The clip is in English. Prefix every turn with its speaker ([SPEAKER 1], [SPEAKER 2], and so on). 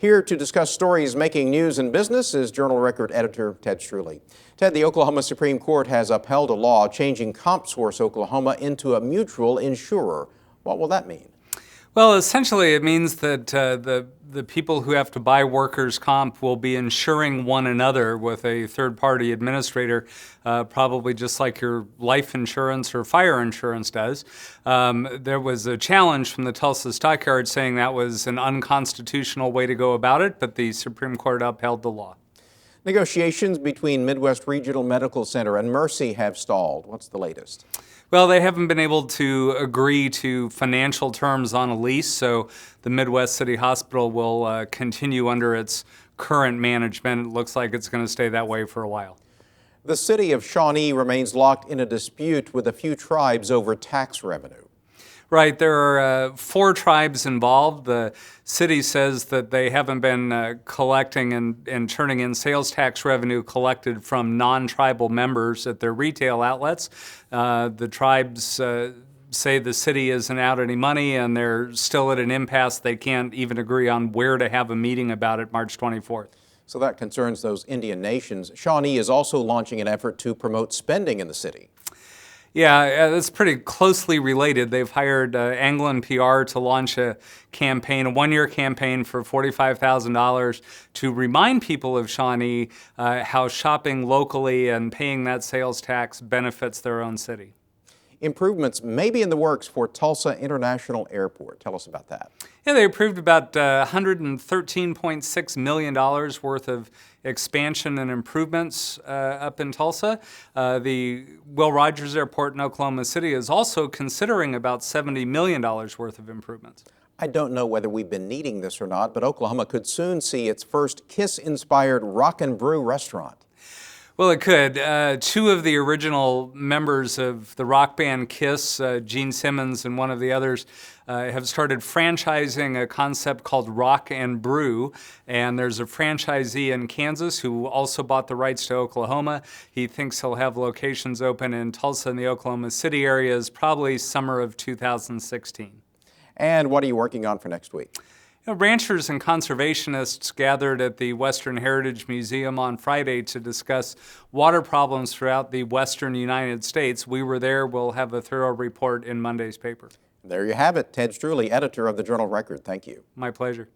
[SPEAKER 1] Here to discuss stories making news in business is Journal Record editor Ted Struley. Ted, the Oklahoma Supreme Court has upheld a law changing CompSource Oklahoma into a mutual insurer. What will that mean?
[SPEAKER 2] Well, essentially, it means that the people who have to buy workers' comp will be insuring one another with a third-party administrator, probably just like your life insurance or fire insurance does. There was a challenge from the Tulsa Stockyard saying that was an unconstitutional way to go about it, but the Supreme Court upheld the law.
[SPEAKER 1] Negotiations between Midwest Regional Medical Center and Mercy have stalled. What's the latest?
[SPEAKER 2] Well, they haven't been able to agree to financial terms on a lease, so the Midwest City Hospital will continue under its current management. It looks like it's going to stay that way for a while.
[SPEAKER 1] The city of Shawnee remains locked in a dispute with a few tribes over tax revenue.
[SPEAKER 2] Right, there are 4 tribes involved. The city says that they haven't been collecting and turning in sales tax revenue collected from non-tribal members at their retail outlets. The tribes say the city isn't out any money and they're still at an impasse. They can't even agree on where to have a meeting about it March 24th.
[SPEAKER 1] So that concerns those Indian nations. Shawnee is also launching an effort to promote spending in the city.
[SPEAKER 2] Yeah, that's pretty closely related. They've hired Anglin PR to launch a campaign, a one-year campaign for $45,000 to remind people of Shawnee how shopping locally and paying that sales tax benefits their own city.
[SPEAKER 1] Improvements may be in the works for Tulsa International Airport. Tell us about that.
[SPEAKER 2] Yeah, they approved about $113.6 million worth of expansion and improvements up in Tulsa. The Will Rogers Airport in Oklahoma City is also considering about $70 million worth of improvements.
[SPEAKER 1] I don't know whether we've been needing this or not, but Oklahoma could soon see its first Kiss-inspired rock and brew restaurant.
[SPEAKER 2] Well, it could. 2 of the original members of the rock band Kiss, Gene Simmons and one of the others, have started franchising a concept called Rock and Brew. And there's a franchisee in Kansas who also bought the rights to Oklahoma. He thinks he'll have locations open in Tulsa and the Oklahoma City areas probably summer of 2016.
[SPEAKER 1] And what are you working on for next week?
[SPEAKER 2] Ranchers and conservationists gathered at the Western Heritage Museum on Friday to discuss water problems throughout the western United States. We were there. We'll have a thorough report in Monday's paper.
[SPEAKER 1] There you have it. Ted Struley, editor of the Journal Record. Thank you.
[SPEAKER 2] My pleasure.